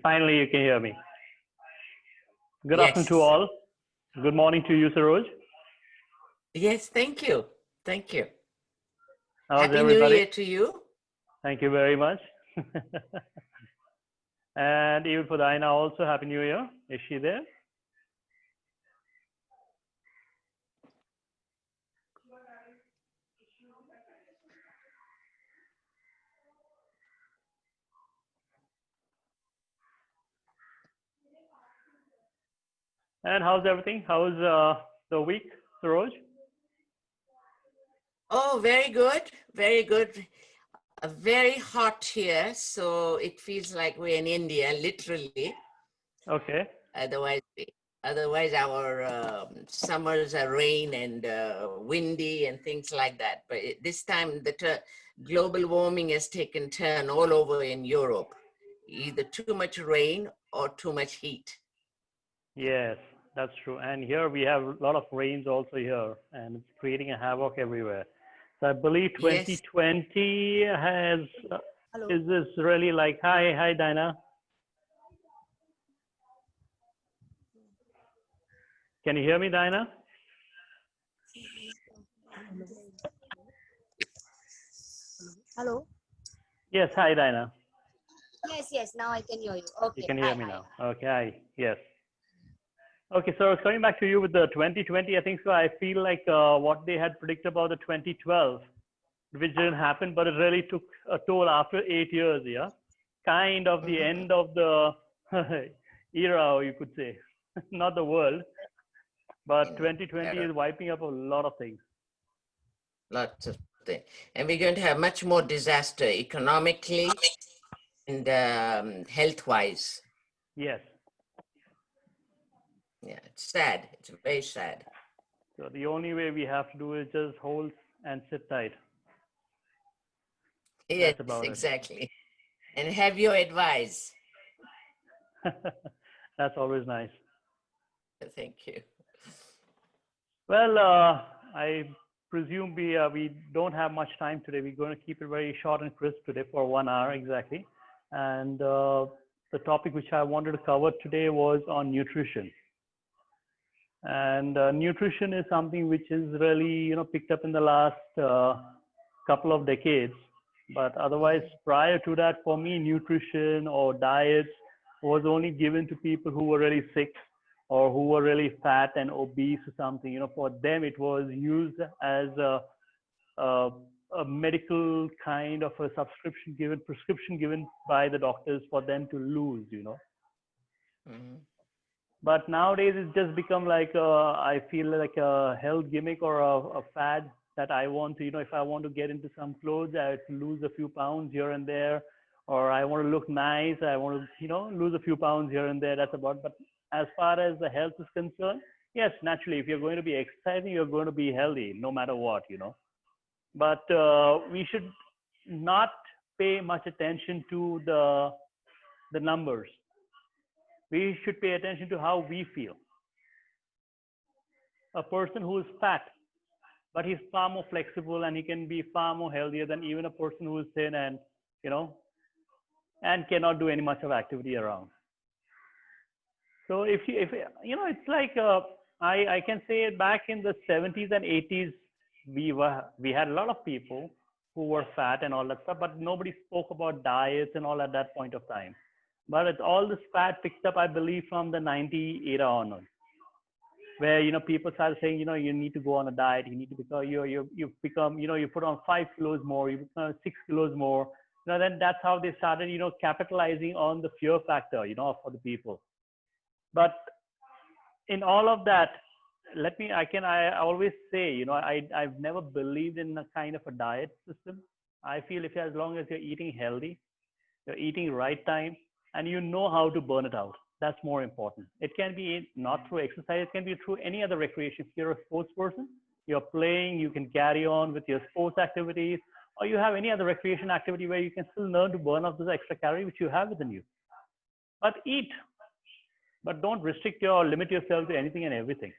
Finally, you can hear me. Good afternoon to Yes. all. Good morning to you, Saroj. Yes, thank you. Thank you. How's Happy everybody? New Year to you. Thank you very much. And even for Diana also, Happy New Year. Is she there? And how's everything? How's the week, Saroj? Oh, very good. Very good. Very hot here, so it feels like we're in India, literally. Okay. Otherwise our summers are rain and windy and things like that. But this time the global warming has taken turn all over in Europe. Either too much rain or too much heat. Yes, that's true. And here we have a lot of rains also here, and it's creating a havoc everywhere. So I believe Yes. 2020 has, Hello. is this really like, hi, Diana. Can you hear me, Diana? Hello. Yes, hi, Diana. Yes. Now I can hear you. Okay. You can hear me now. Okay, hi. Yes. Okay, so coming back to you with the 2020, I think so. I feel like what they had predicted about the 2012, which didn't happen, but it really took a toll after 8 years. Yeah, kind of the end of the era, you could say, not the world, but 2020 is wiping up a lot of things. Lots of things. And we're going to have much more disaster economically and health-wise. Yes. Yeah, it's sad. It's very sad. So the only way we have to do is just hold and sit tight. Yes, about it. exactly. And have your advice. That's always nice. Thank you. Well, I presume we don't have much time today. We're going to keep it very short and crisp today for 1 hour exactly. And the topic which I wanted to cover today was on nutrition. And nutrition is something which is really, picked up in the last couple of decades. But otherwise, prior to that, for me, nutrition or diets was only given to people who were really sick or who were really fat and obese or something. For them, it was used as a medical kind of a prescription given by the doctors for them to lose. Mm-hmm. But nowadays, it's just become like I feel like a health gimmick or a fad that I want to, if I want to get into some clothes, I have to lose a few pounds here and there, or I want to look nice, I want to, lose a few pounds here and there. That's about. But as far as the health is concerned, yes, naturally, if you're going to be exercising, you're going to be healthy, no matter what, But we should not pay much attention to the numbers. We should pay attention to how we feel. A person who is fat, but he's far more flexible and he can be far more healthier than even a person who is thin and, and cannot do any much of activity around. So if it's like, I can say back in the 70s and 80s, we had a lot of people who were fat and all that stuff, but nobody spoke about diets and all at that point of time. But it's all this fat picked up, I believe, from the 90 era onwards, where people started saying, you need to go on a diet, you need to become, you become, you put on 5 kilos more, you become 6 kilos more. Then that's how they started, capitalizing on the fear factor, for the people. But in all of that, I always say, I've never believed in a kind of a diet system. I feel if as long as you're eating healthy, you're eating right time, and you know how to burn it out. That's more important. It can be not through exercise. It can be through any other recreation. If you're a sports person, you're playing, you can carry on with your sports activities, or you have any other recreation activity where you can still learn to burn off those extra calories which you have within you. But eat, but don't restrict or limit yourself to anything and everything.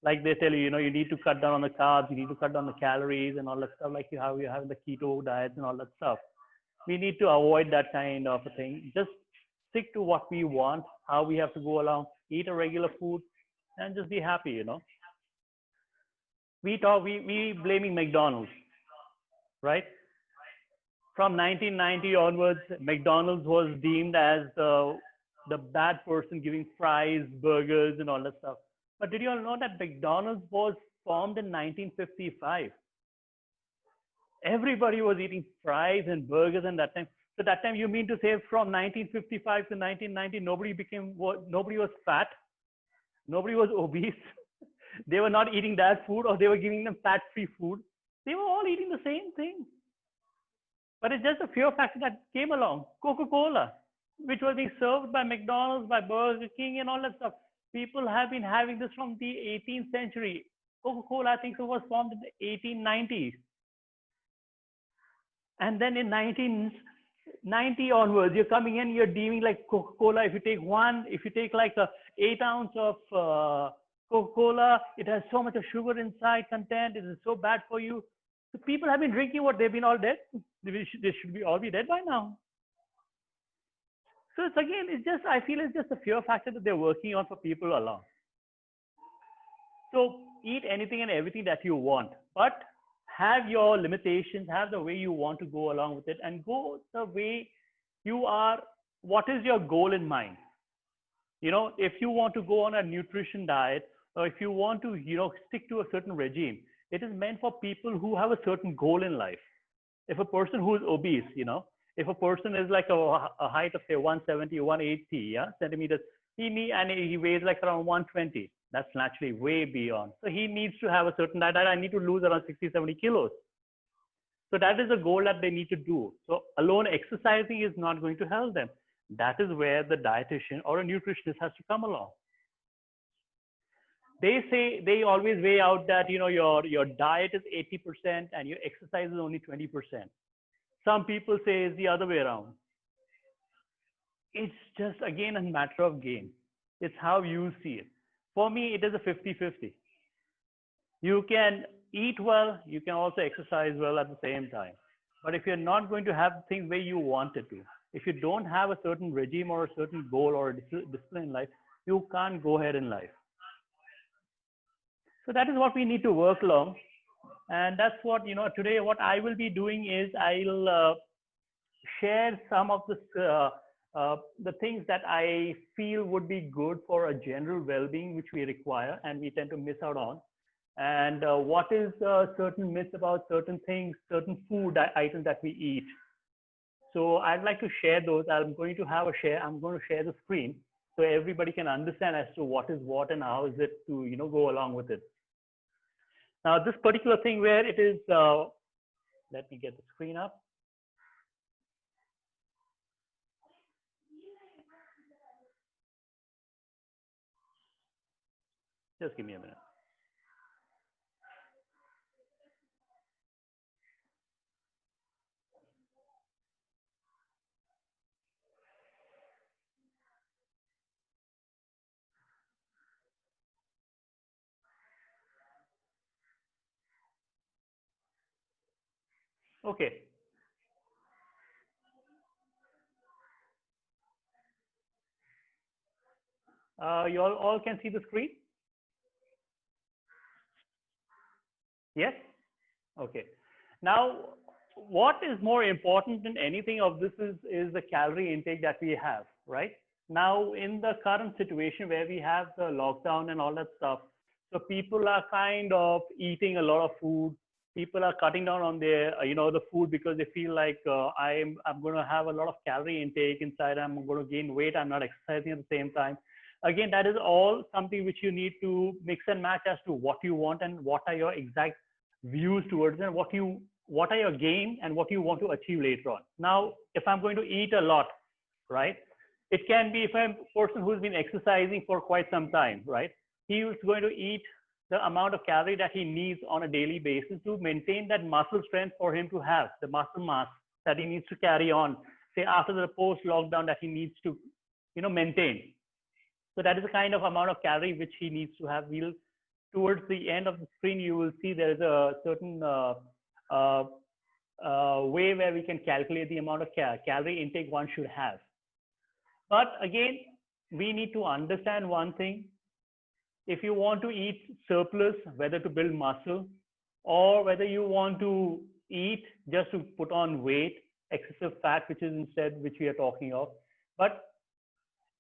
Like they tell you, you need to cut down on the carbs, you need to cut down the calories and all that stuff, like you have the keto diets and all that stuff. We need to avoid that kind of a thing. Just stick to what we want, how we have to go along, eat a regular food, and just be happy, you know. We blaming McDonald's, right? From 1990 onwards, McDonald's was deemed as the bad person giving fries, burgers, and all that stuff. But did you all know that McDonald's was formed in 1955? Everybody was eating fries and burgers in that time. So that time, you mean to say from 1955 to 1990, nobody was fat, nobody was obese, they were not eating that food, or they were giving them fat-free food. They were all eating the same thing. But it's just a fear factor that came along. Coca-Cola, which was being served by McDonald's, by Burger King, and all that stuff. People have been having this from the 18th century. Coca-Cola, I think, so was formed in the 1890s. And then in 1990 onwards, you're coming in, you're deeming like Coca-Cola. If you take like a 8 ounce of Coca-Cola, it has so much of sugar inside content. It is so bad for you. So people have been drinking what they've been all dead. They should be all be dead by now. So I feel it's just a fear factor that they're working on for people along. So eat anything and everything that you want, but have your limitations, have the way you want to go along with it, and go the way you are. What is your goal in mind? You know, if you want to go on a nutrition diet, or if you want to, stick to a certain regime, it is meant for people who have a certain goal in life. If a person who is obese, if a person is like a height of say 170, 180 centimeters, he weighs like around 120. That's naturally way beyond. So he needs to have a certain diet. I need to lose around 60, 70 kilos. So that is a goal that they need to do. So alone exercising is not going to help them. That is where the dietitian or a nutritionist has to come along. They always weigh out that, your diet is 80% and your exercise is only 20%. Some people say it's the other way around. It's just, again, a matter of game. It's how you see it. For me, it is a 50-50. You can eat well, you can also exercise well at the same time. But if you're not going to have things where you want it to, if you don't have a certain regime or a certain goal or a discipline in life, you can't go ahead in life. So that is what we need to work along. And that's what, today what I will be doing is I'll share some of the things that I feel would be good for a general well-being, which we require and we tend to miss out on. And what is certain myths about certain things, certain food items that we eat. So I'd like to share those. I'm going to share the screen so everybody can understand as to what is what and how is it to, go along with it. Now, this particular thing where it is, let me get the screen up. Just give me a minute. Okay. You all can see the screen? Yes? Okay. Now, what is more important than anything of this is the calorie intake that we have, right? Now, in the current situation where we have the lockdown and all that stuff, so people are kind of eating a lot of food. People are cutting down on their, the food because they feel like I'm going to have a lot of calorie intake inside. I'm going to gain weight. I'm not exercising at the same time. Again, that is all something which you need to mix and match as to what you want and what are your exact views towards it, and what are your gain and what you want to achieve later on. Now, if I'm going to eat a lot, right? It can be if I'm a person who's been exercising for quite some time, right? He is going to eat the amount of calorie that he needs on a daily basis to maintain that muscle strength for him to have, the muscle mass that he needs to carry on, say after the post-lockdown that he needs to, maintain. So that is the kind of amount of calorie which he needs to have. Towards the end of the screen, you will see there is a certain way where we can calculate the amount of calorie intake one should have. But again, we need to understand one thing. If you want to eat surplus, whether to build muscle or whether you want to eat just to put on weight, excessive fat, which is instead which we are talking of. But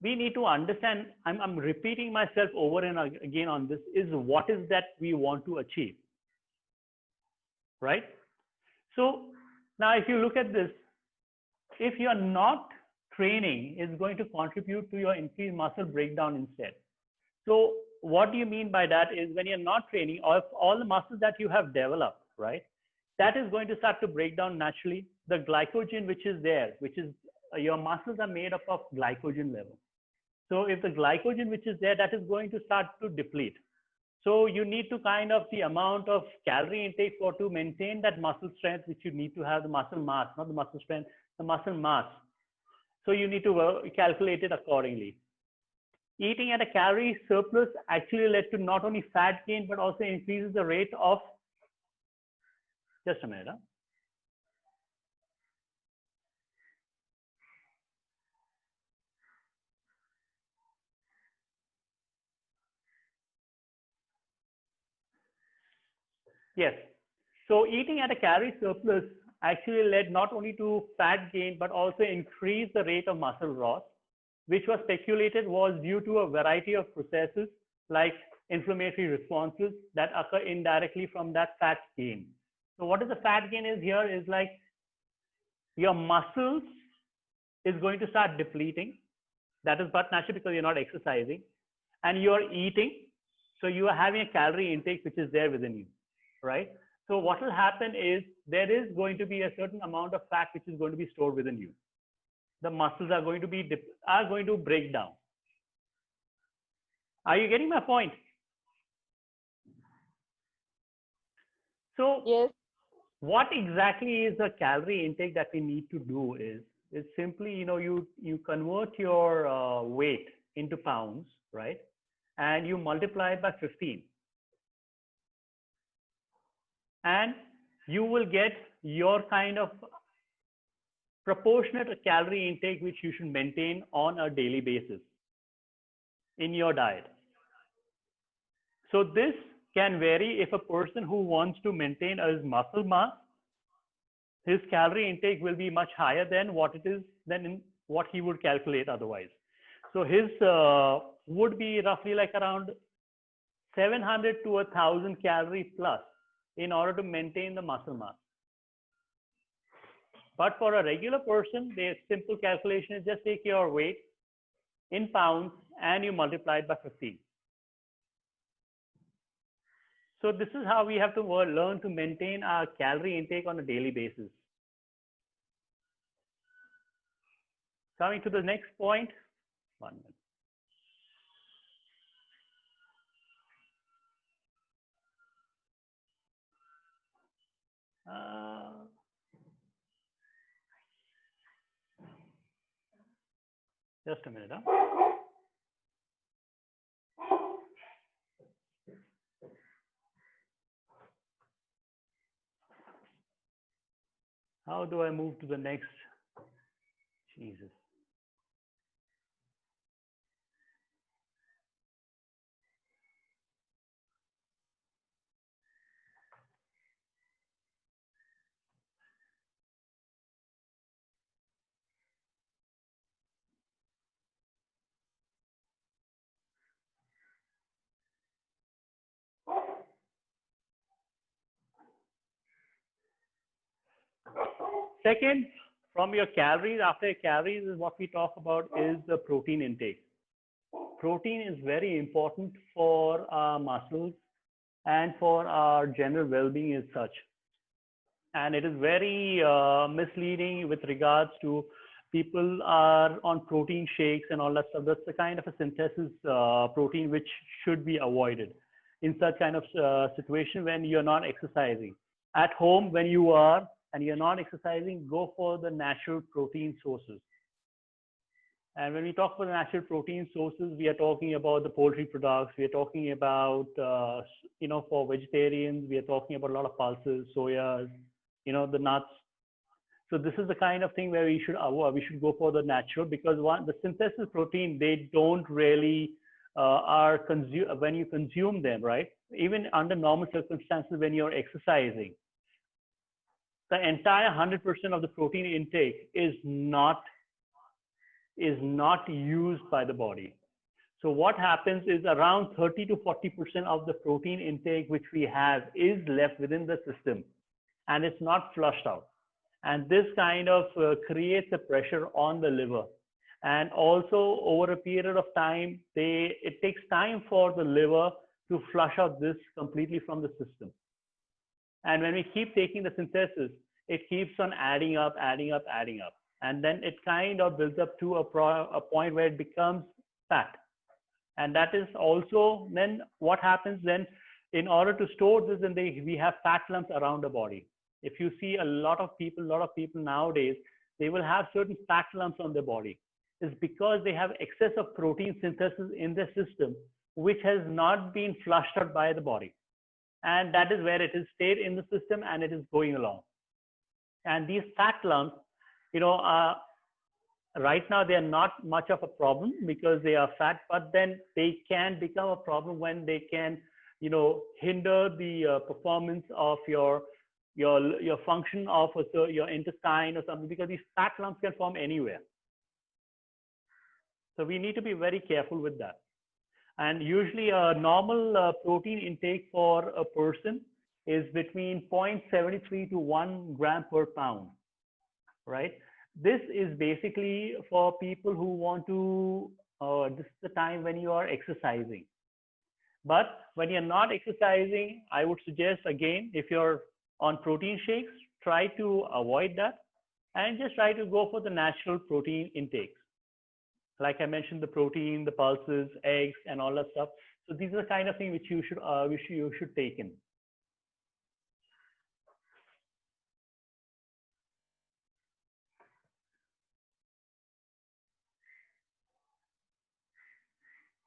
we need to understand, I'm repeating myself over and again on this, is what is that we want to achieve, right? So now if you look at this, if you're not training, is going to contribute to your increased muscle breakdown instead. So what do you mean by that is when you're not training, all the muscles that you have developed, right, that is going to start to break down naturally. The glycogen which is there, which is your muscles are made up of glycogen level. So if the glycogen which is there, that is going to start to deplete. So you need to kind of the amount of calorie intake for to maintain that muscle strength, which you need to have the muscle mass, not the muscle strength, the muscle mass. So you need to calculate it accordingly. Eating at a calorie surplus actually led to not only fat gain, but also increases the rate of, just a minute. Huh? Yes. So eating at a calorie surplus actually led not only to fat gain, but also increased the rate of muscle loss, which was speculated was due to a variety of processes like inflammatory responses that occur indirectly from that fat gain. So what is the fat gain is here is like your muscles is going to start depleting. That is but naturally because you're not exercising and you're eating. So you are having a calorie intake which is there within you, right? So what will happen is there is going to be a certain amount of fat which is going to be stored within you. The muscles are going to break down. Are you getting my point? So Yes. what exactly is the calorie intake that we need to do is simply, you convert your weight into pounds, right? And you multiply it by 15. And you will get your kind of proportionate calorie intake which you should maintain on a daily basis in your diet. So this can vary if a person who wants to maintain his muscle mass, his calorie intake will be much higher than what it is than what he would calculate otherwise. So his would be roughly like around 700 to 1,000 calorie plus in order to maintain the muscle mass. But for a regular person, the simple calculation is just take your weight in pounds and you multiply it by 15. So this is how we have to learn to maintain our calorie intake on a daily basis. Coming to the next point, 1 minute. Just a minute. Huh? How do I move to the next? Jesus. Second, from your calories, after your calories is what we talk about is the protein intake. Protein is very important for our muscles and for our general well-being as such. And it is very misleading with regards to people are on protein shakes and all that stuff. That's the kind of a synthesis protein which should be avoided in such kind of situation when you're not exercising. At home, when you are and you're not exercising, go for the natural protein sources. And when we talk about the natural protein sources, we are talking about the poultry products. We are talking about, for vegetarians, we are talking about a lot of pulses, soyas, the nuts. So this is the kind of thing where we should avoid. We should go for the natural, because one, the synthesis protein, they don't really when you consume them, right? Even under normal circumstances, when you're exercising, the entire 100% of the protein intake is not used by the body. So what happens is around 30 to 40% of the protein intake which we have is left within the system, and it's not flushed out. And this kind of creates a pressure on the liver. And also over a period of time, it takes time for the liver to flush out this completely from the system. And when we keep taking the synthesis, it keeps on adding up, adding up, adding up. And then it kind of builds up to a point where it becomes fat. And that is also then what happens then, in order to store this, then we have fat lumps around the body. If you see a lot of people nowadays, they will have certain fat lumps on their body. It's because they have excess of protein synthesis in their system, which has not been flushed out by the body. And that is where it is stayed in the system and it is going along. And these fat lumps, right now they are not much of a problem because they are fat, but then they can become a problem when they can, hinder the performance of your function of your intestine or something, because these fat lumps can form anywhere. So we need to be very careful with that. And usually a normal protein intake for a person is between 0.73 to 1 gram per pound, right? This is basically for people who want to, this is the time when you are exercising. But when you're not exercising, I would suggest, again, if you're on protein shakes, try to avoid that and just try to go for the natural protein intakes. Like I mentioned, the protein, the pulses, eggs, and all that stuff. So these are the kind of things which you should take in.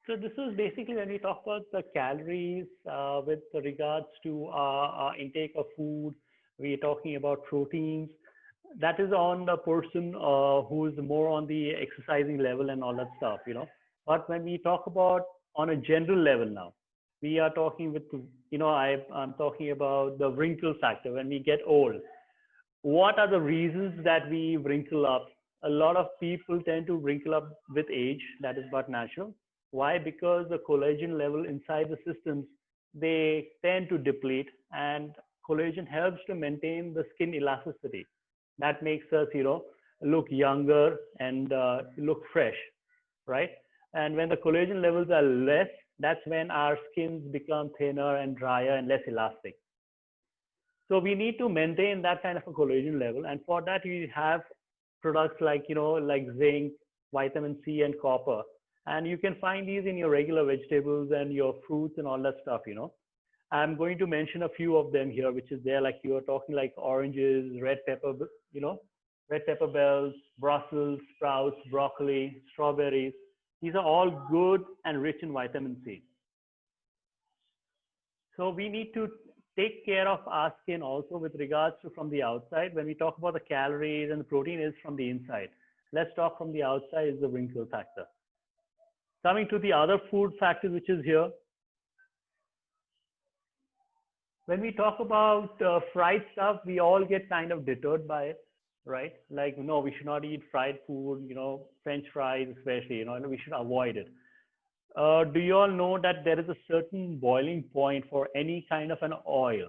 So this is basically when we talk about the calories with regards to our intake of food. We're talking about proteins. That is on the person who is more on the exercising level and all that stuff, But when we talk about on a general level now, we are talking with, I'm talking about the wrinkle factor when we get old. What are the reasons that we wrinkle up? A lot of people tend to wrinkle up with age. That is but natural. Why? Because the collagen level inside the systems, they tend to deplete, and collagen helps to maintain the skin elasticity. That makes us, look younger and look fresh, right? And when the collagen levels are less, that's when our skins become thinner and drier and less elastic. So we need to maintain that kind of a collagen level. And for that, we have products like, like zinc, vitamin C, and copper. And you can find these in your regular vegetables and your fruits and all that stuff, I'm going to mention a few of them here, which is there, like you are talking like oranges, red pepper, red pepper bells, Brussels sprouts, broccoli, strawberries. These are all good and rich in vitamin C. So we need to take care of our skin also with regards to from the outside. When we talk about the calories and the protein is from the inside. Let's talk from the outside is the wrinkle factor. Coming to the other food factors, which is here. When we talk about fried stuff, we all get kind of deterred by it, right? Like, no, we should not eat fried food, French fries especially, we should avoid it. Do you all know that there is a certain boiling point for any kind of an oil,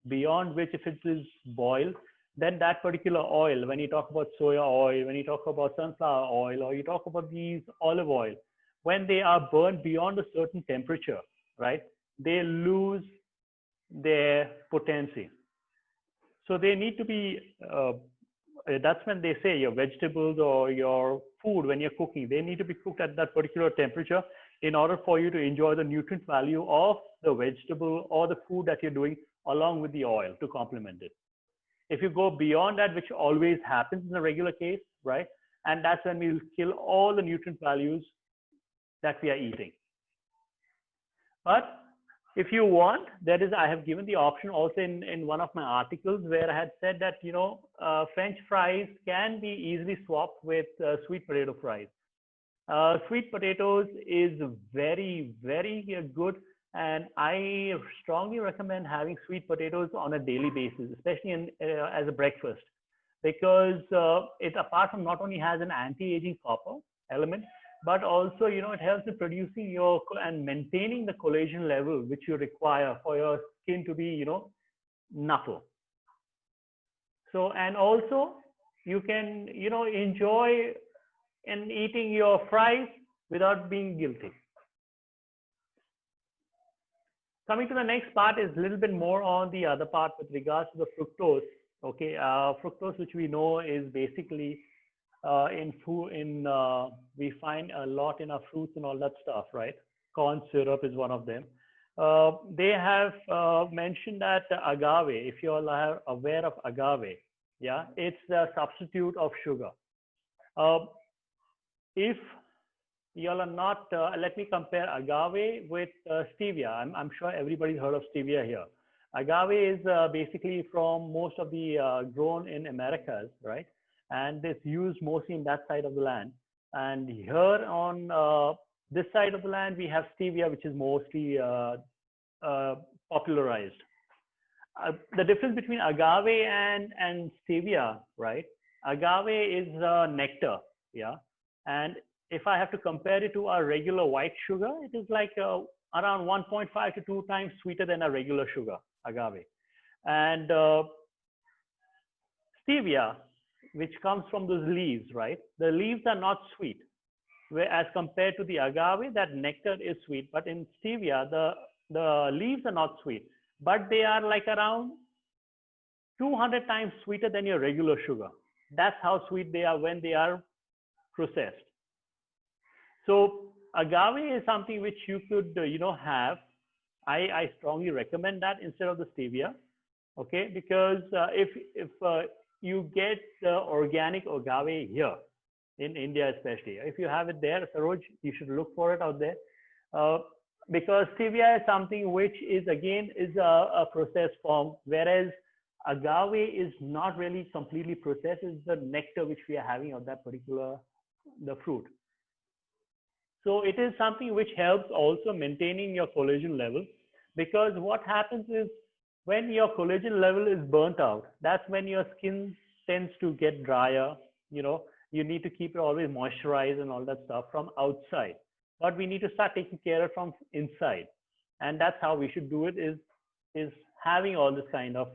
beyond which if it is boiled, then that particular oil, when you talk about soya oil, when you talk about sunflower oil, or you talk about these olive oil, when they are burned beyond a certain temperature, right, they lose their potency. So they need to be, that's when they say your vegetables or your food, when you're cooking, they need to be cooked at that particular temperature in order for you to enjoy the nutrient value of the vegetable or the food that you're doing along with the oil to complement it. If you go beyond that, which always happens in a regular case, right? And that's when we'll kill all the nutrient values that we are eating. But If you want, there is, I have given the option also in one of my articles where I had said that, French fries can be easily swapped with sweet potato fries. Sweet potatoes is very, very good, and I strongly recommend having sweet potatoes on a daily basis, especially as a breakfast, because it, apart from not only has an anti-aging copper element, but also it helps in producing and maintaining the collagen level which you require for your skin to be supple. So, and also you can enjoy in eating your fries without being guilty. Coming to the next part is a little bit more on the other part with regards to the fructose. Okay, fructose, which we know is basically in food, we find a lot in our fruits and all that stuff, right? Corn syrup is one of them. They have mentioned that agave, if you all are aware of agave, yeah, it's a substitute of sugar. If you all are not, let me compare agave with stevia. I'm sure everybody's heard of stevia here. Agave is basically from most of the grown in Americas, right? And it's used mostly in that side of the land. And here on this side of the land, we have stevia, which is mostly popularized. The difference between agave and stevia, right? Agave is nectar, yeah. And if I have to compare it to our regular white sugar, it is like around 1.5 to 2 times sweeter than a regular sugar, agave. And stevia, which comes from those leaves, right? The leaves are not sweet, whereas compared to the agave, that nectar is sweet. But in stevia, the leaves are not sweet, but they are like around 200 times sweeter than your regular sugar. That's how sweet they are when they are processed. So agave is something which you could, have. I strongly recommend that instead of the stevia, okay? Because if you get the organic agave here in India, especially, if you have it there, Saroj, you should look for it out there. Because stevia is something which is again a processed form, whereas agave is not really completely processed. It's the nectar which we are having of that particular the fruit. So it is something which helps also maintaining your collagen level, because what happens is when your collagen level is burnt out, that's when your skin tends to get drier. You need to keep it always moisturized and all that stuff from outside. But we need to start taking care of it from inside. And that's how we should do it, is having all this kind of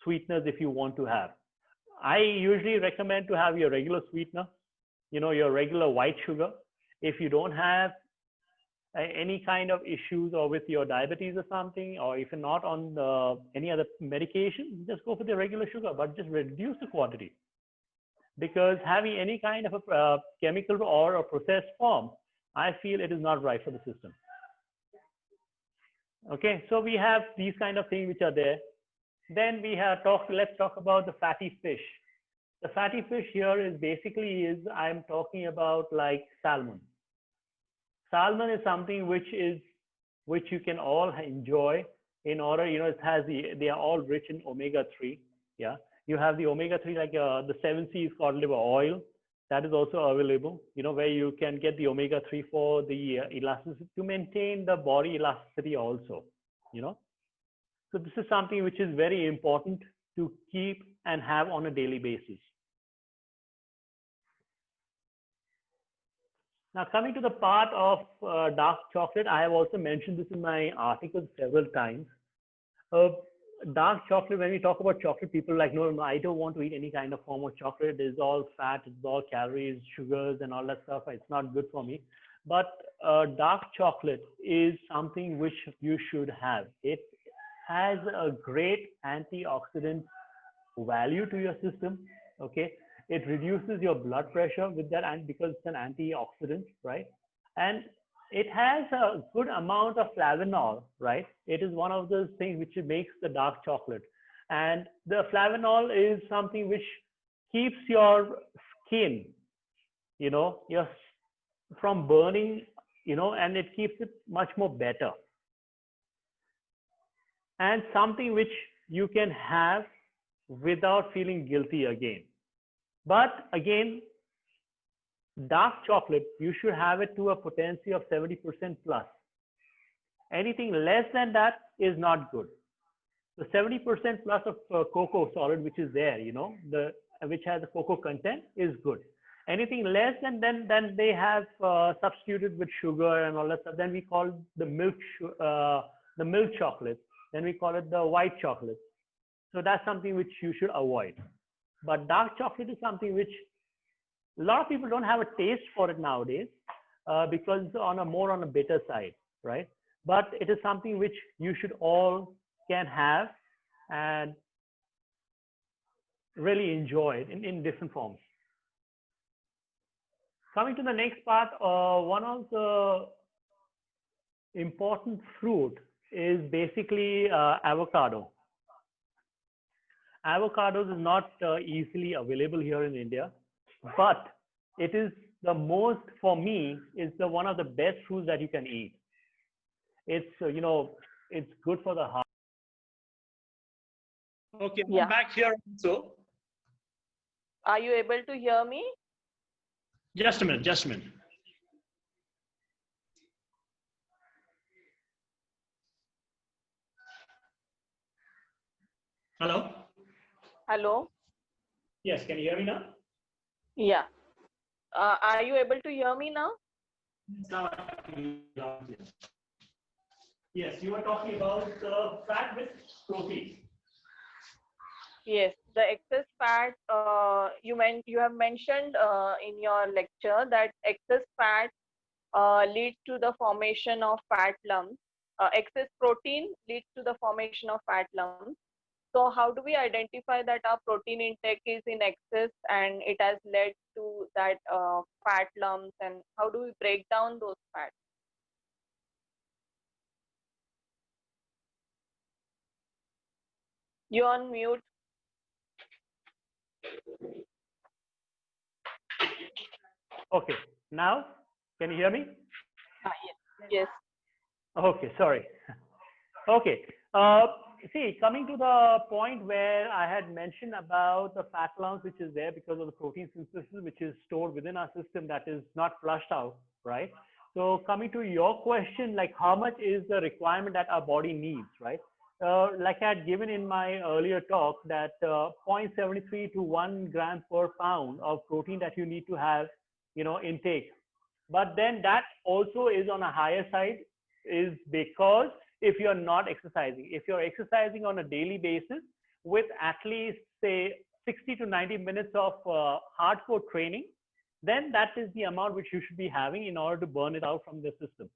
sweeteners if you want to have. I usually recommend to have your regular sweetener, your regular white sugar. If you don't have any kind of issues or with your diabetes or something, or if you're not on any other medication, just go for the regular sugar, but just reduce the quantity. Because having any kind of a chemical or a processed form, I feel it is not right for the system. Okay, so we have these kind of things which are there. Then we have let's talk about the fatty fish. The fatty fish here is basically I'm talking about like salmon. Salmon is something which you can all enjoy in order, they are all rich in omega-3. Yeah. You have the omega-3, like the 7C cod liver oil. That is also available, where you can get the omega-3 for the elasticity, to maintain the body elasticity also, So this is something which is very important to keep and have on a daily basis. Now, coming to the part of dark chocolate, I have also mentioned this in my articles several times. Dark chocolate, when we talk about chocolate, people are like, no, I don't want to eat any kind of form of chocolate. It's all fat, it's all calories, sugars, and all that stuff. It's not good for me. But dark chocolate is something which you should have. It has a great antioxidant value to your system. Okay. It reduces your blood pressure with that, and because it's an antioxidant, right? And it has a good amount of flavanol, right? It is one of those things which makes the dark chocolate. And the flavanol is something which keeps your skin, from burning, and it keeps it much more better. and something which you can have without feeling guilty again. But again, dark chocolate, you should have it to a potency of 70% plus. Anything less than that is not good. So 70% plus of cocoa solid, which is there, which has a cocoa content, is good. Anything less than then they have substituted with sugar and all that stuff. Then we call the milk chocolate. Then we call it the white chocolate. So that's something which you should avoid. But dark chocolate is something which a lot of people don't have a taste for it nowadays because it's more on a bitter side, right? But it is something which you should all can have and really enjoy it in different forms. Coming to the next part, one of the important fruit is basically avocado. Avocados is not easily available here in India, but it is the most, for me, is the one of the best fruits that you can eat. It's it's good for the heart. Okay, Yeah. I'm back here also. Are you able to hear me? Just a minute, just a minute. Hello? Hello? Yes, can you hear me now? Yeah. Are you able to hear me now? Now I can hear you loud and clear. Yes, you were talking about fat with protein. Yes, the excess fat, you have mentioned in your lecture that excess fat leads to the formation of fat lumps. Excess protein leads to the formation of fat lumps. So how do we identify that our protein intake is in excess and it has led to that fat lumps, and how do we break down those fats? You're on mute. Okay, now can you hear me? Yes. Yes. Okay, sorry. Okay. See, coming to the point where I had mentioned about the fat lumps, which is there because of the protein synthesis, which is stored within our system that is not flushed out, right? So coming to your question, like how much is the requirement that our body needs, right? Like I had given in my earlier talk that 0.73 to 1 gram per pound of protein that you need to have, intake. But then that also is on a higher side is because if you're not exercising, if you're exercising on a daily basis with at least say 60 to 90 minutes of hardcore training, then that is the amount which you should be having in order to burn it out from the system.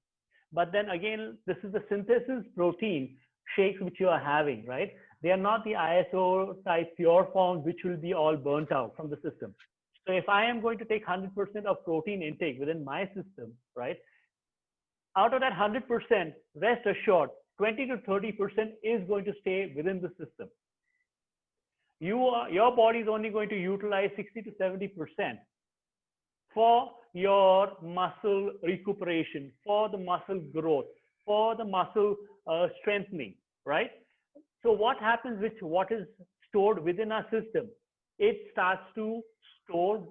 But then again, this is the synthesis protein shakes which you are having, right? They are not the ISO type pure forms which will be all burnt out from the system. So if I am going to take 100% of protein intake within my system, right? Out of that 100%, rest assured, 20 to 30% is going to stay within the system. Your body is only going to utilize 60 to 70% for your muscle recuperation, for the muscle growth, for the muscle strengthening, right? So what happens with what is stored within our system? It starts to store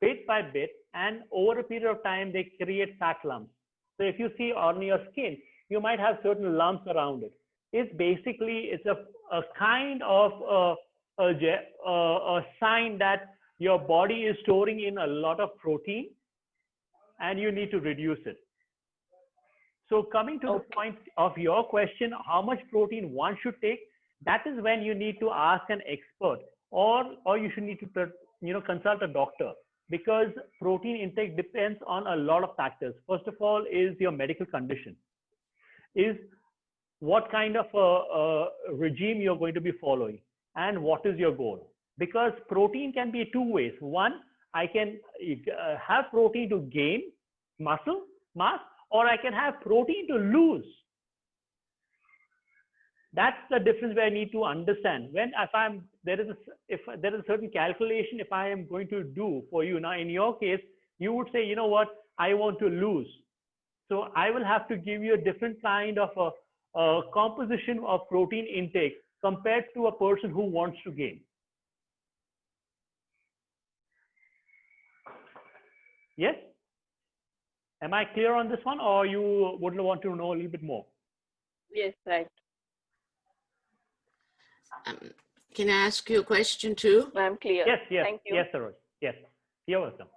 bit by bit, and over a period of time, they create fat lumps. So if you see on your skin, you might have certain lumps around it. It's basically, it's a kind of a sign that your body is storing in a lot of protein and you need to reduce it. So coming to the point of your question, how much protein one should take, that is when you need to ask an expert or you should need to consult a doctor, because protein intake depends on a lot of factors. First of all is your medical condition, is what kind of a regime you're going to be following and what is your goal. Because protein can be two ways. One, I can have protein to gain muscle mass, or I can have protein to lose. That's the difference where I need to understand. When if there is a certain calculation if I am going to do for you. Now in your case, you would say, you know what, I want to lose. So I will have to give you a different kind of composition of protein intake compared to a person who wants to gain? Yes? Am I clear on this one, or you would want to know a little bit more? Yes, right. Can I ask you a question too? I'm clear. Yes, yes, Thank you. yes, Saroj. Yes, you're welcome.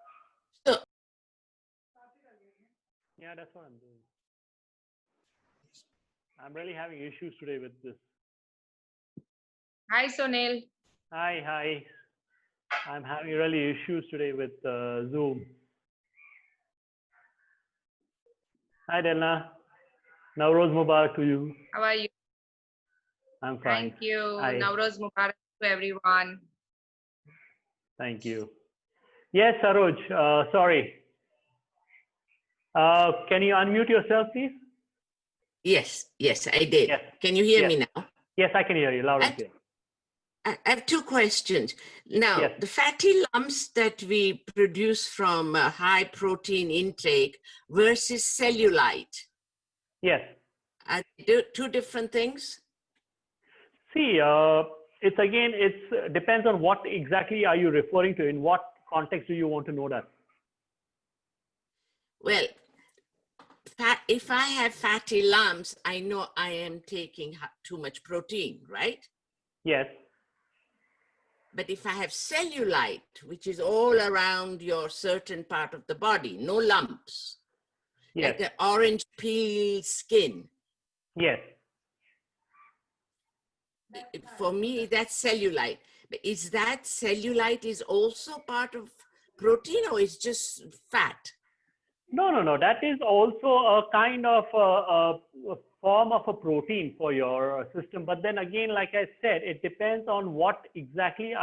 So, Yeah, that's what I'm doing. I'm really having issues today with this. Hi, Sunil. Hi, hi. I'm having really issues today with Zoom. Hi, Delna. Navroz Mubarak to you. How are you? I'm fine. Thank you. Hi. Navroz Mubarak to everyone. Thank you. Yes, Saroj, sorry. Can you unmute yourself, please? yes, I did. Yes. Can you hear Yes. me now? Yes, I can hear you loud and clear. I have two questions. Now, Yes. the fatty lumps that we produce from high protein intake versus cellulite, Yes. are they two different things? See, it depends on what exactly are you referring to. In what context do you want to know that? Well, if I have fatty lumps, I know I am taking too much protein, right? Yes. But if I have cellulite, which is all around your certain part of the body, no lumps, Yes. like an orange peel skin, Yes. for me, that's cellulite. But is that cellulite is also part of protein, or is just fat? No. That is also a kind of a form of a protein for your system. But then again, like I said, it depends on what exactly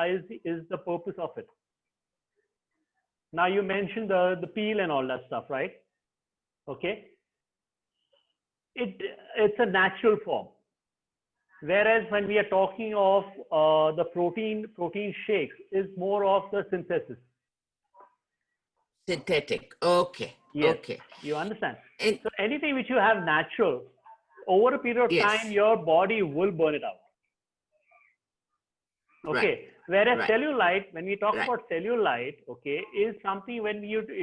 is the purpose of it. Now you mentioned the peel and all that stuff, right? Okay. It's a natural form. Whereas when we are talking of the protein shakes is more of the synthesis. Synthetic. Okay. Yes. Okay. You understand? And So anything which you have natural, over a period of Yes. time, your body will burn it out. Okay. Right. Whereas Right. cellulite, when we talk Right. about cellulite, okay, is something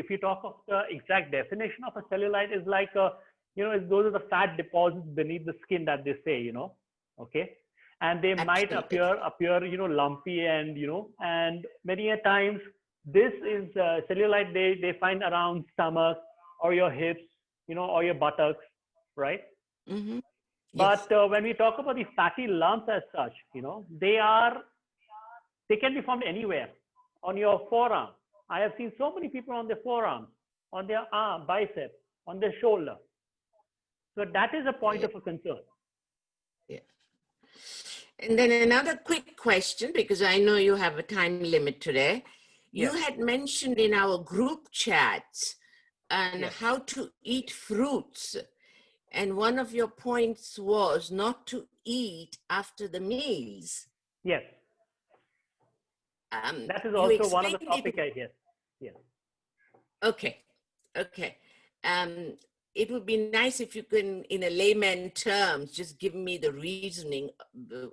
if you talk of the exact definition of a cellulite is like those are the fat deposits beneath the skin that they say, okay, and they might Absolutely. appear, lumpy and many a times this is cellulite they find around stomach or your hips, or your buttocks, right? Mm-hmm. But Yes. when we talk about the fatty lumps as such, they can be found anywhere on your forearm. I have seen so many people on their forearm, on their arm, bicep, on their shoulder. So that is a point Yeah. of a concern. Yeah. And then another quick question, because I know you have a time limit today. You Yes. had mentioned in our group chats on Yes. how to eat fruits. And one of your points was not to eat after the meals. Yes. That is You also one of the explained topic it. I guess. Yes. Okay. It would be nice if you can, in a layman terms, just give me the reasoning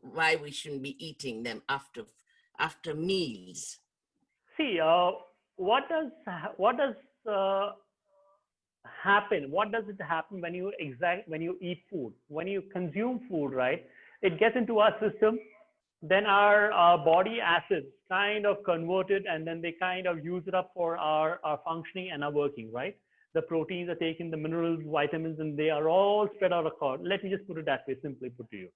why we shouldn't be eating them after meals. See, what does happen? What does it happen when you eat food? When you consume food, right? It gets into our system. Then our body acids kind of convert it, and then they kind of use it up for our functioning and our working, right? The proteins are taken, the minerals, vitamins, and they are all spread out across. Let me just put it that way, simply put to you.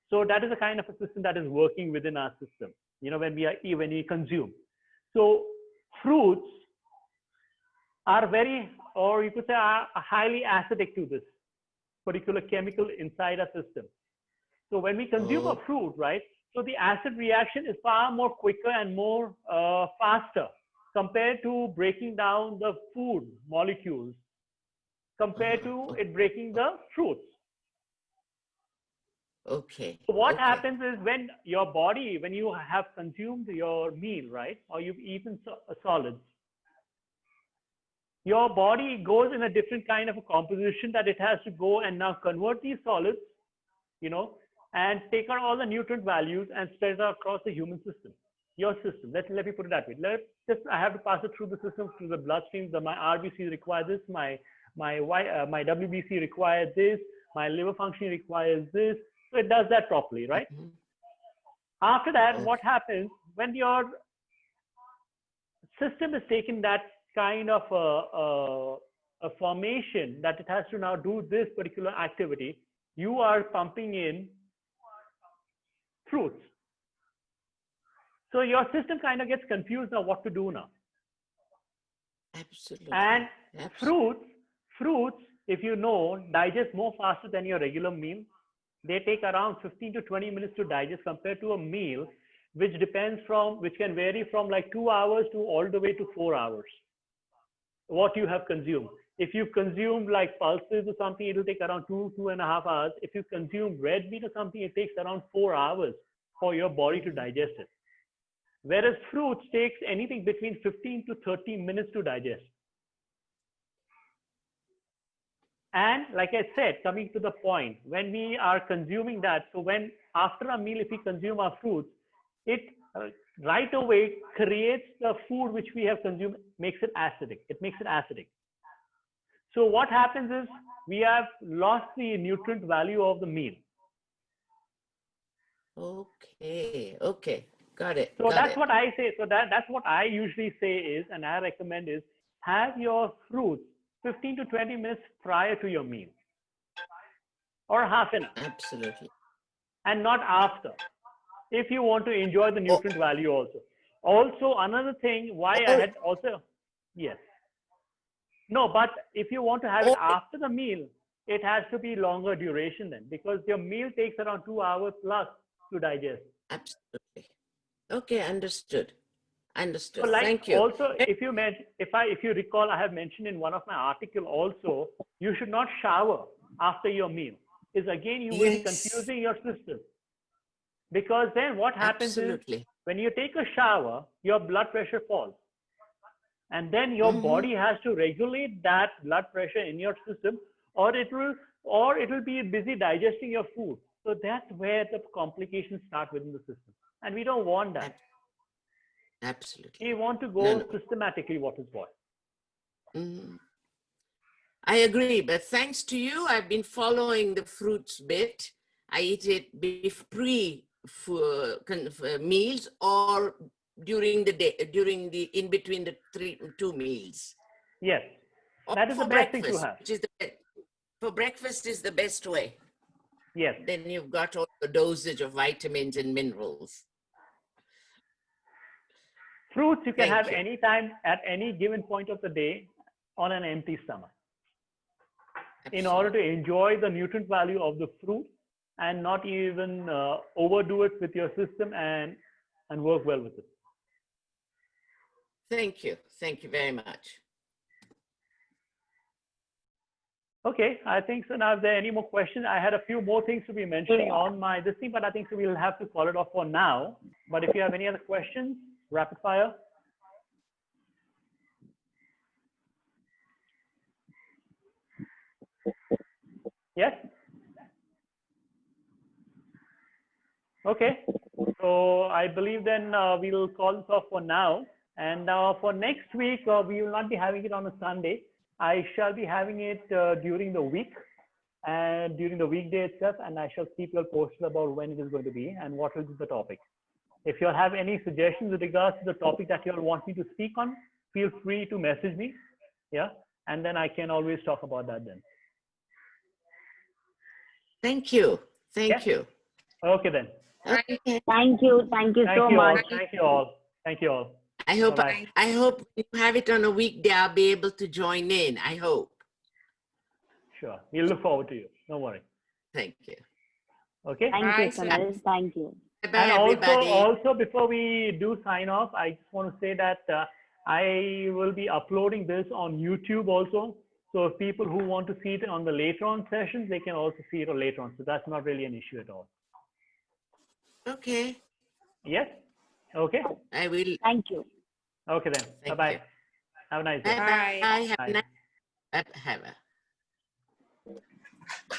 So that is a kind of a system that is working within our system, when we consume. So fruits are very, or you could say, are highly acidic to this particular chemical inside our system. So when we consume a fruit, right, so the acid reaction is far more quicker and more faster compared to breaking down the food molecules compared to it breaking the fruits. Okay. So what Okay. happens is when your body, when you have consumed your meal, right, or you've eaten solids, your body goes in a different kind of a composition that it has to go and now convert these solids and take out all the nutrient values and spread it across the human system, your system. Let me put it that way. I have to pass it through the system, through the bloodstream. My RBC require this, my WBC requires this, my liver function requires this. So it does that properly, right? Mhm. After that, Okay. what happens when your system is taking that kind of a formation that it has to now do this particular activity, you are pumping in fruits. So your system kind of gets confused now what to do now. Absolutely. And Absolutely. fruits, if you know, digest more faster than your regular meal. They take around 15 to 20 minutes to digest compared to a meal, which can vary from like 2 hours to all the way to 4 hours. What you have consumed. If you consume like pulses or something, it will take around 2.5 hours. If you consume red meat or something, it takes around 4 hours for your body to digest it. Whereas fruits takes anything between 15 to 30 minutes to digest. And like I said, coming to the point, when we are consuming that, so when after a meal, if we consume our fruits, it right away creates the food which we have consumed, makes it acidic. It makes it acidic. So what happens is we have lost the nutrient value of the meal. Okay. Okay. Got it. So Got that's it. what I say. So that's what I usually say is, and I recommend is, have your fruits 15 to 20 minutes prior to your meal, or half an hour, Absolutely. and not after, if you want to enjoy the Oh, nutrient value also. Also, another thing why I oh, had also, yes. No, but if you want to have it oh, after the meal, it has to be longer duration then, because your meal takes around 2 hours plus to digest. absolutely. Okay, understood. So Understood. like Thank you. also, if you recall, I have mentioned in one of my article also, you should not shower after your meal. Is again, you will be Yes, confusing your system, because then what happens is absolutely. when you take a shower, your blood pressure falls, and then your Mm-hmm. body has to regulate that blood pressure in your system, or it will be busy digesting your food. So that's where the complications start within the system, and we don't want that. Absolutely. We want to No, go no. systematically what is what. Mhm. I agree, but thanks to you, I've been following the fruits bit. I eat it pre meals or during the day, in between the two meals, Yes, or that is the for best thing to breakfast, have. which is for breakfast is the best way. Yes, Then you've got all the dosage of vitamins and minerals. fruits you can have Thank you. anytime at any given point of the day on an empty stomach, in order to Absolutely. enjoy the nutrient value of the fruit and not even overdo it with your system and work well with it. Thank you. Thank you very much. Okay, I think so. Now, if there are any more questions, I had a few more things to be mentioning on my this thing, but I think so we'll have to call it off for now. But if you have any other questions, rapid fire. Yes? Okay. So I believe then we'll call this off for now. And for next week, we will not be having it on a Sunday. I shall be having it during the week and during the weekday itself. And I shall keep you all posted about when it is going to be and what will be the topic. If you all have any suggestions with regards to the topic that you all want me to speak on, feel free to message me. Yeah. And then I can always talk about that then. Thank you. Thank Yeah. you. Okay then. Okay. Thank you. Thank you Thank so you much. all. Thank you all. Thank you all. I hope Bye-bye. I hope you have it on a weekday. I'll be able to join in. I hope. Sure. We'll look forward to you. Don't worry. Thank you. Okay. Thank you, Bye, sir. Sunil. Thank you. Bye, And everybody. also before we do sign off, I just want to say that I will be uploading this on YouTube also. So if people who want to see it on the later on sessions, they can also see it later on. So that's not really an issue at all. Okay. Yes? Okay. I will. Thank you. Okay then. Thank Bye-bye. you. Have a nice day. Bye. Bye. Have a Bye. nice. Have a.